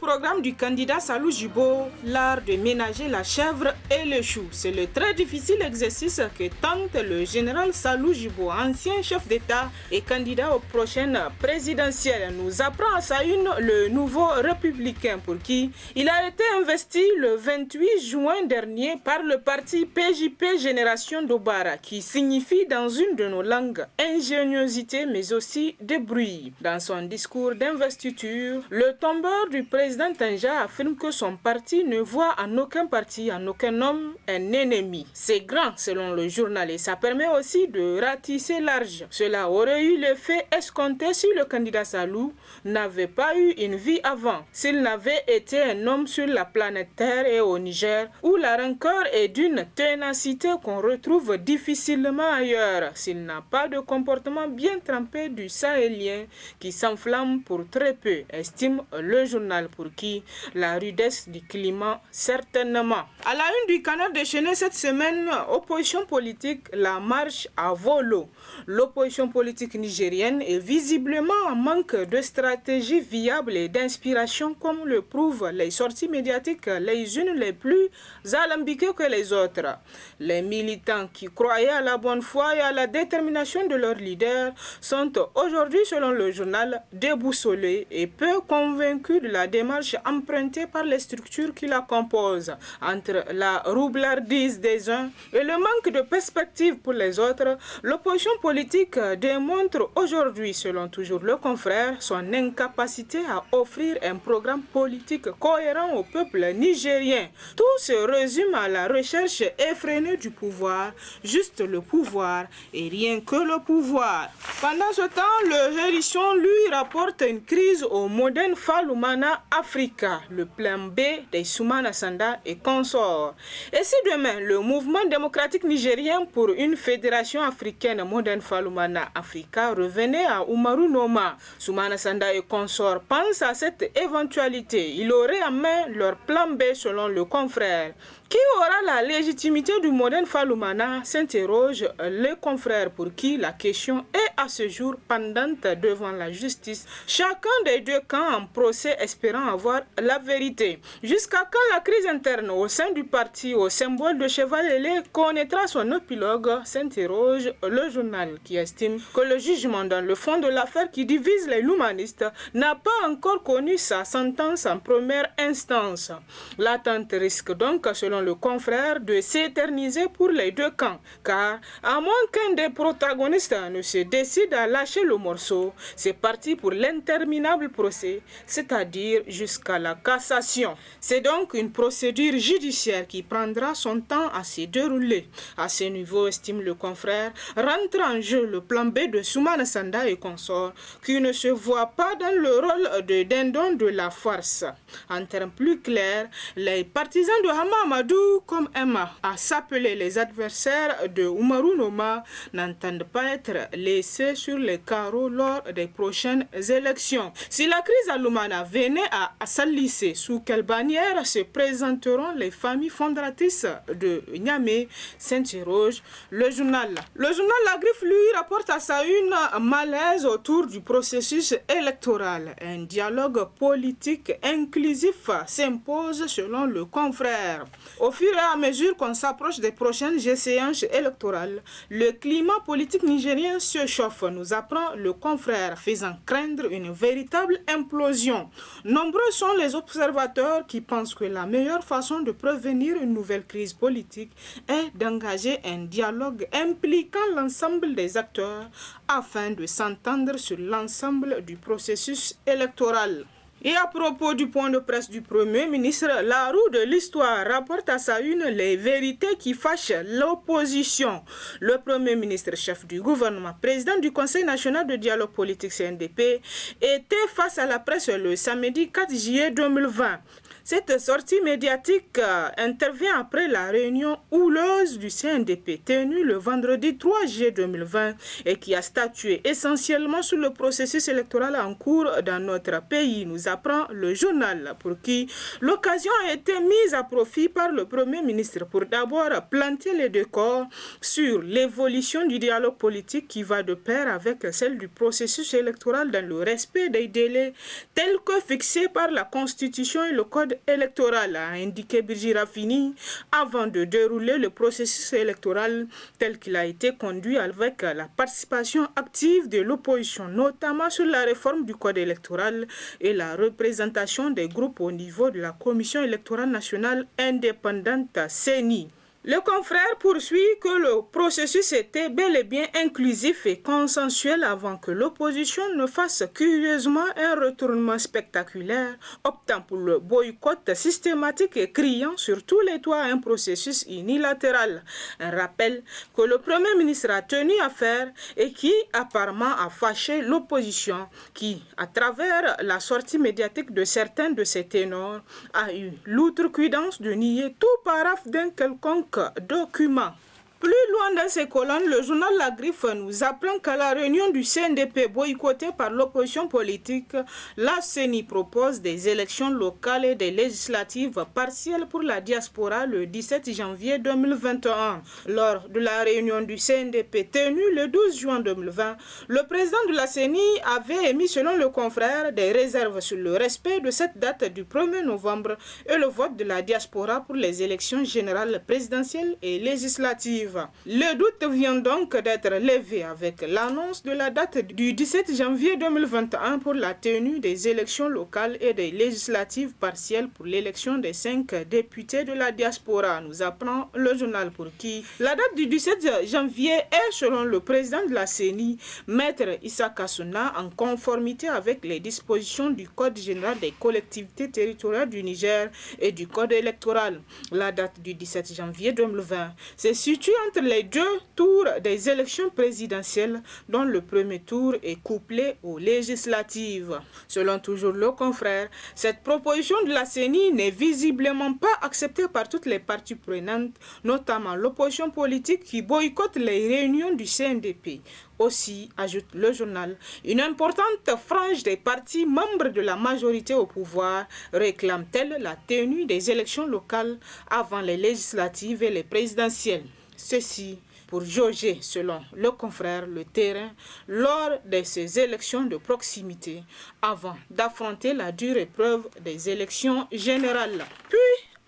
programme du candidat Salou Jibo, l'art de ménager la chèvre et le chou. C'est le très difficile exercice que tente le général Salou Jibo, ancien chef d'État et candidat aux prochaines présidentielles. Nous apprend à sa une le nouveau républicain pour qui il a été investi le 28 juin dernier par le parti PJP Génération Dobara, qui signifie dans une de nos langues ingéniosité mais aussi débrouille. Dans son discours d'investiture, le tombeur du président Tanja affirme que son parti ne voit en aucun parti, en aucun homme, un ennemi. C'est grand selon le journal et ça permet aussi de ratisser large. Cela aurait eu l'effet escompté si le candidat Salou n'avait pas eu une vie avant, s'il n'avait été un homme sur la planète Terre et au Niger, où la rancœur est d'une ténacité qu'on retrouve difficilement ailleurs, s'il n'a pas de comportement bien trempé du Sahélien qui s'enflamme pour très peu, estime le journal, pour qui la rudesse du climat certainement. À la une du canal déchaîné cette semaine, opposition politique, la marche à volo. L'opposition politique nigérienne est visiblement en manque de stratégie viable et d'inspiration, comme le prouvent les sorties médiatiques les unes les plus alambiquées que les autres. Les militants qui croyaient à la bonne foi et à la détermination de leurs leaders sont aujourd'hui, selon le journal, déboussolés et peu convaincus de la démarche empruntée par les structures qui la composent. Entre la roublardise des uns et le manque de perspective pour les autres, l'opposition politique démontre aujourd'hui, selon toujours le confrère, son incapacité à offrir un programme politique cohérent au peuple nigérien. Tout se résume à la recherche effrénée du pouvoir, juste le pouvoir et rien que le pouvoir. Pendant ce temps, le Hérisson lui rapporte une crise au Modern Falumana Africa, le plan B des Soumana Sanda et consorts. Et si demain, le mouvement démocratique nigérien pour une fédération africaine Modern Falumana Africa revenait à Umaru Noma, Soumana Sanda et consorts pensent à cette éventualité. Il aurait en main leur plan B selon le confrère. Qui aura la légitimité du Modern Falumana, s'interroge les confrères, pour qui la question est à ce jour pendante devant la justice. Chacun des deux camps en procès espérant avoir la vérité. Jusqu'à quand la crise interne au sein du parti au symbole de cheval ailé connaîtra son épilogue, s'interroge le journal, qui estime que le jugement dans le fond de l'affaire qui divise les humanistes n'a pas encore connu sa sentence en première instance. L'attente risque donc, selon le confrère, de s'éterniser pour les deux camps, car à moins qu'un des protagonistes ne se décide à lâcher le morceau, c'est parti pour l'interminable procès, c'est-à-dire jusqu'à la cassation. C'est donc une procédure judiciaire qui prendra son temps à se dérouler. À ce niveau, estime le confrère, rentre en jeu le plan B de Soumana Sanda et consorts, qui ne se voit pas dans le rôle de dindon de la farce. En termes plus clairs, les partisans de Hama Amadou, comme Emma à s'appeler les adversaires de Umaru Noma, n'entendent pas être laissés sur les carreaux lors des prochaines élections. Si la crise à Lumana venait à s'alisser, sous quelle bannière se présenteront les familles fondatrices de Niamey, s'interroge le journal. Le journal La Griffe, lui, rapporte à sa une malaise autour du processus électoral. Un dialogue politique inclusif s'impose selon le confrère. Au fur et à mesure qu'on s'approche des prochaines échéances électorales, le climat politique nigérien se chauffe, nous apprend le confrère, faisant craindre une véritable implosion. Nombreux sont les observateurs qui pensent que la meilleure façon de prévenir une nouvelle crise politique est d'engager un dialogue impliquant l'ensemble des acteurs afin de s'entendre sur l'ensemble du processus électoral. Et à propos du point de presse du Premier ministre, la roue de l'histoire rapporte à sa une les vérités qui fâchent l'opposition. Le Premier ministre, chef du gouvernement, président du Conseil national de dialogue politique CNDP, était face à la presse le samedi 4 juillet 2020. Cette sortie médiatique intervient après la réunion houleuse du CNDP tenue le vendredi 3 juillet 2020 et qui a statué essentiellement sur le processus électoral en cours dans notre pays, nous apprend le journal, pour qui l'occasion a été mise à profit par le Premier ministre pour d'abord planter les décors sur l'évolution du dialogue politique qui va de pair avec celle du processus électoral dans le respect des délais tels que fixés par la Constitution et le Code électoral, a indiqué Birji Rafini, avant de dérouler le processus électoral tel qu'il a été conduit avec la participation active de l'opposition, notamment sur la réforme du Code électoral et la représentation des groupes au niveau de la Commission électorale nationale indépendante CENI. Le confrère poursuit que le processus était bel et bien inclusif et consensuel avant que l'opposition ne fasse curieusement un retournement spectaculaire, optant pour le boycott systématique et criant sur tous les toits un processus unilatéral. Un rappel que le Premier ministre a tenu à faire et qui apparemment a fâché l'opposition qui, à travers la sortie médiatique de certains de ses ténors, a eu l'outrecuidance de nier tout paraphe d'un quelconque document. Plus loin dans ses colonnes, le journal La Griffe nous apprend qu'à la réunion du CNDP boycottée par l'opposition politique, la CENI propose des élections locales et des législatives partielles pour la diaspora le 17 janvier 2021. Lors de la réunion du CNDP tenue le 12 juin 2020, le président de la CENI avait émis, selon le confrère, des réserves sur le respect de cette date du 1er novembre et le vote de la diaspora pour les élections générales présidentielles et législatives. Le doute vient donc d'être levé avec l'annonce de la date du 17 janvier 2021 pour la tenue des élections locales et des législatives partielles pour l'élection des 5 députés de la diaspora, nous apprend le journal, pour qui la date du 17 janvier est, selon le président de la CENI, Maître Issa Kassouna, en conformité avec les dispositions du Code général des collectivités territoriales du Niger et du Code électoral. La date du 17 janvier 2020 se situe entre les deux tours des élections présidentielles, dont le premier tour est couplé aux législatives. Selon toujours le confrère, cette proposition de la CENI n'est visiblement pas acceptée par toutes les parties prenantes, notamment l'opposition politique qui boycotte les réunions du CNDP. Aussi, ajoute le journal, une importante frange des partis membres de la majorité au pouvoir réclame-t-elle la tenue des élections locales avant les législatives et les présidentielles. Ceci pour jauger, selon le confrère, le terrain lors de ces élections de proximité avant d'affronter la dure épreuve des élections générales. Puis,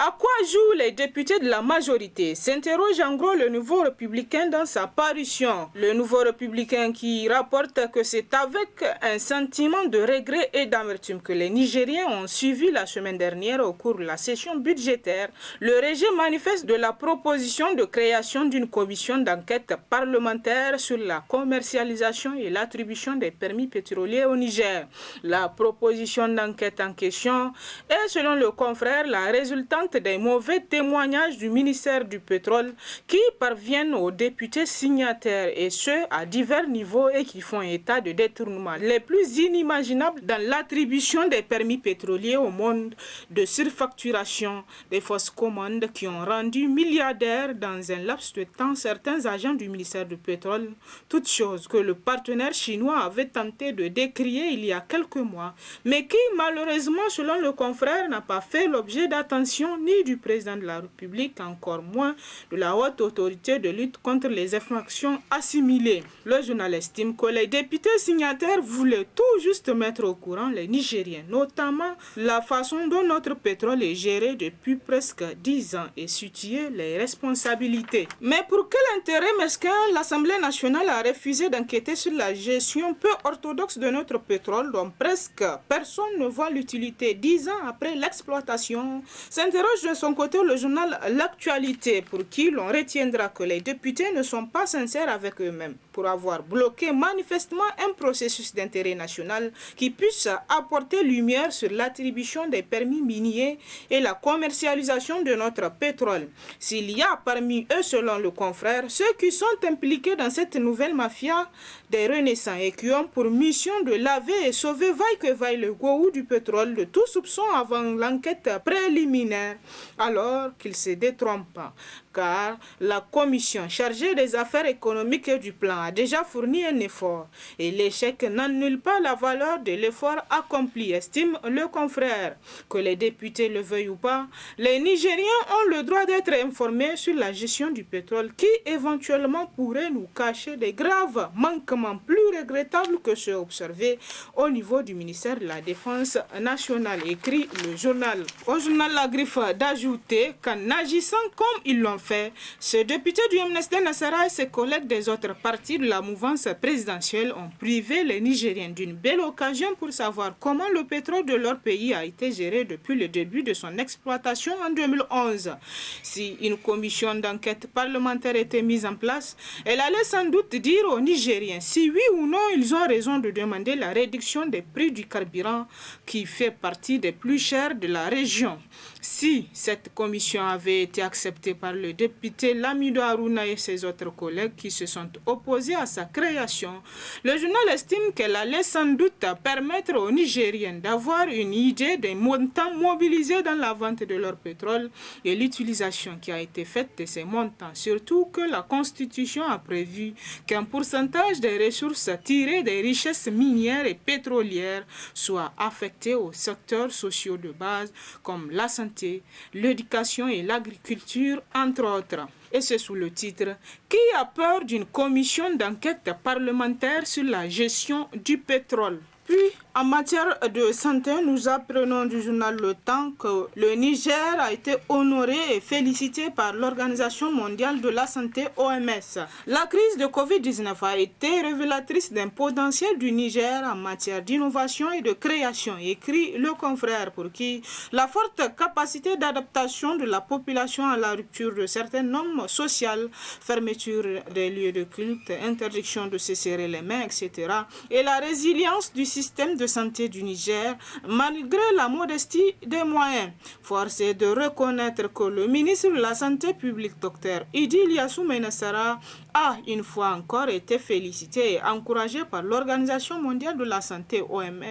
à quoi jouent les députés de la majorité? S'interroge en gros le Nouveau Républicain dans sa parution. Le Nouveau Républicain qui rapporte que c'est avec un sentiment de regret et d'amertume que les Nigériens ont suivi la semaine dernière au cours de la session budgétaire le rejet manifeste de la proposition de création d'une commission d'enquête parlementaire sur la commercialisation et l'attribution des permis pétroliers au Niger. La proposition d'enquête en question est, selon le confrère, la résultante des mauvais témoignages du ministère du pétrole qui parviennent aux députés signataires, et ce à divers niveaux, et qui font état de détournements les plus inimaginables dans l'attribution des permis pétroliers au monde, de surfacturation, des fausses commandes qui ont rendu milliardaires dans un laps de temps certains agents du ministère du pétrole, toutes choses que le partenaire chinois avait tenté de décrier il y a quelques mois, mais qui malheureusement, selon le confrère, n'a pas fait l'objet d'attention ni du président de la République, encore moins de la haute autorité de lutte contre les infractions assimilées. Le journal estime que les députés signataires voulaient tout juste mettre au courant les Nigériens, notamment la façon dont notre pétrole est géré depuis presque 10 ans, et situer les responsabilités. Mais pour quel intérêt mesquin l'Assemblée nationale a refusé d'enquêter sur la gestion peu orthodoxe de notre pétrole, dont presque personne ne voit l'utilité 10 ans après l'exploitation? S'interroge de son côté le journal L'Actualité, pour qui l'on retiendra que les députés ne sont pas sincères avec eux-mêmes pour avoir bloqué manifestement un processus d'intérêt national qui puisse apporter lumière sur l'attribution des permis miniers et la commercialisation de notre pétrole. S'il y a parmi eux, selon le confrère, ceux qui sont impliqués dans cette nouvelle mafia des renaissants et qui ont pour mission de laver et sauver vaille que vaille le goût du pétrole de tout soupçon avant l'enquête préliminaire, alors qu'ils se détrompent. car la commission chargée des affaires économiques et du plan a déjà fourni un effort et l'échec n'annule pas la valeur de l'effort accompli, estime le confrère. Que les députés le veuillent ou pas, les Nigériens ont le droit d'être informés sur la gestion du pétrole qui éventuellement pourrait nous cacher des graves manquements plus regrettables que ceux observés au niveau du ministère de la Défense nationale, écrit le journal. Au journal La Griffe d'ajouter qu'en agissant comme ils l'ont fait, ce député du MNSD Nassara et ses collègues des autres partis de la mouvance présidentielle ont privé les Nigériens d'une belle occasion pour savoir comment le pétrole de leur pays a été géré depuis le début de son exploitation en 2011. Si une commission d'enquête parlementaire était mise en place, elle allait sans doute dire aux Nigériens si oui ou non ils ont raison de demander la réduction des prix du carburant qui fait partie des plus chers de la région. Si cette commission avait été acceptée par le député Lamido Aruna et ses autres collègues qui se sont opposés à sa création, le journal estime qu'elle allait sans doute permettre aux Nigériens d'avoir une idée des montants mobilisés dans la vente de leur pétrole et l'utilisation qui a été faite de ces montants, surtout que la Constitution a prévu qu'un pourcentage des ressources tirées des richesses minières et pétrolières soit affecté aux secteurs sociaux de base comme la santé, l'éducation et l'agriculture, entre autres. Et c'est sous le titre « Qui a peur d'une commission d'enquête parlementaire sur la gestion du pétrole ?» Puis, en matière de santé, nous apprenons du journal Le Temps que le Niger a été honoré et félicité par l'Organisation mondiale de la santé OMS. La crise de Covid-19 a été révélatrice d'un potentiel du Niger en matière d'innovation et de création, écrit le confrère, pour qui la forte capacité d'adaptation de la population à la rupture de certaines normes sociales, fermeture des lieux de culte, interdiction de se serrer les mains, etc., et la résilience du système de santé du Niger, malgré la modestie des moyens. Force est de reconnaître que le ministre de la Santé publique, Dr Idi Ilyassou Menassara, a une fois encore été félicité et encouragé par l'Organisation mondiale de la santé OMS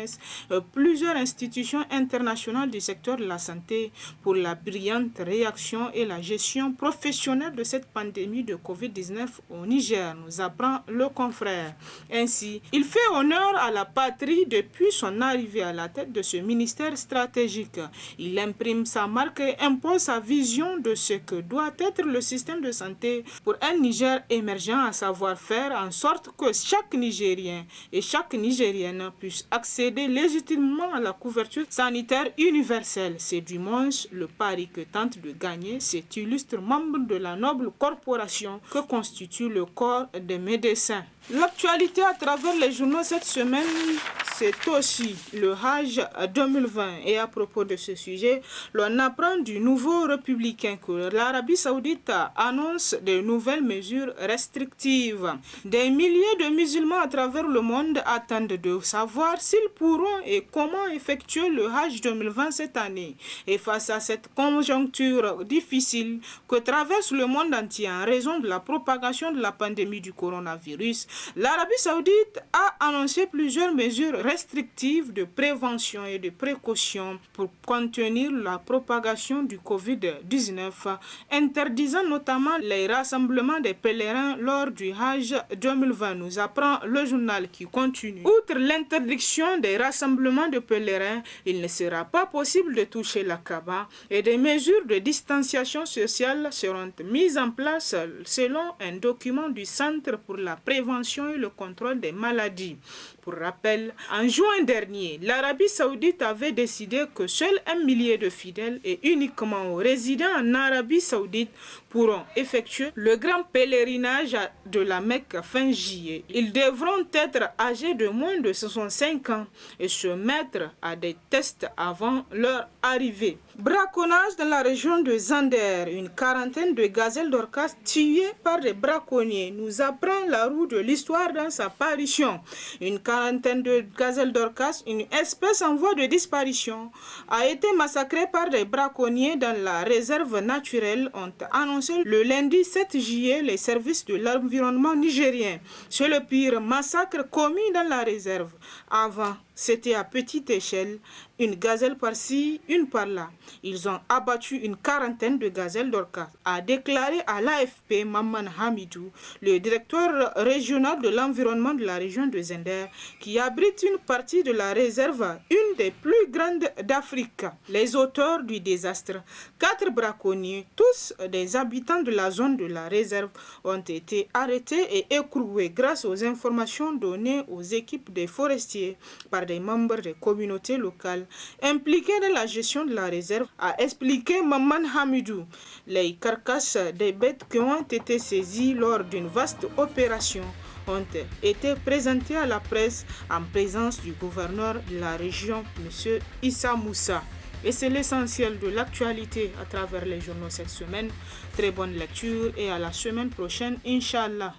et plusieurs institutions internationales du secteur de la santé pour la brillante réaction et la gestion professionnelle de cette pandémie de Covid-19 au Niger, nous apprend le confrère. Ainsi, il fait honneur à la patrie depuis son arrivée à la tête de ce ministère stratégique. Il imprime sa marque et impose sa vision de ce que doit être le système de santé pour un Niger émergent, à savoir faire en sorte que chaque Nigérien et chaque Nigérienne puisse accéder légitimement à la couverture sanitaire universelle. C'est du moins le pari que tente de gagner cet illustre membre de la noble corporation que constitue le corps des médecins. L'actualité à travers les journaux cette semaine, c'est aussi le Hajj 2020. Et à propos de ce sujet, l'on apprend du nouveau républicain que l'Arabie Saoudite annonce de nouvelles mesures restrictives. Des milliers de musulmans à travers le monde attendent de savoir s'ils pourront et comment effectuer le Hajj 2020 cette année. Et face à cette conjoncture difficile que traverse le monde entier en raison de la propagation de la pandémie du coronavirus, l'Arabie Saoudite a annoncé plusieurs mesures restrictives de prévention et de précaution pour contenir la propagation du Covid-19, interdisant notamment les rassemblements des pèlerins lors du Hajj 2020, nous apprend le journal qui continue. Outre l'interdiction des rassemblements de pèlerins, il ne sera pas possible de toucher la Kaaba et des mesures de distanciation sociale seront mises en place selon un document du Centre pour la prévention et le contrôle des maladies. Pour rappel, en juin dernier, l'Arabie Saoudite avait décidé que seuls 1 millier de fidèles et uniquement aux résidents en Arabie Saoudite pourront effectuer le grand pèlerinage de la Mecque fin juillet. Ils devront être âgés de moins de 65 ans et se mettre à des tests avant leur arrivée. Braconnage dans la région de Zander, une quarantaine de gazelles d'Orcas tuées par des braconniers nous apprend la roue de l'histoire dans sa parution. Une quarantaine de gazelles d'orcas, une espèce en voie de disparition, a été massacrée par des braconniers dans la réserve naturelle, ont annoncé le lundi 7 juillet les services de l'environnement nigérien. C'est le pire massacre commis dans la réserve. Avant, c'était à petite échelle, une gazelle par-ci, une par-là. Ils ont abattu une quarantaine de gazelles d'orcas, a déclaré à l'AFP Maman Hamidou, le directeur régional de l'environnement de la région de Zender, qui abrite une partie de la réserve, une des plus grandes d'Afrique. Les auteurs du désastre, 4 braconniers, tous des habitants de la zone de la réserve, ont été arrêtés et écroués grâce aux informations données aux équipes des forestiers par des membres des communautés locales impliqués dans la gestion de la réserve, a expliqué Maman Hamidou. Les carcasses des bêtes qui ont été saisies lors d'une vaste opération ont été présentées à la presse en présence du gouverneur de la région, M. Issa Moussa. Et c'est l'essentiel de l'actualité à travers les journaux cette semaine. Très bonne lecture et à la semaine prochaine, Inch'Allah.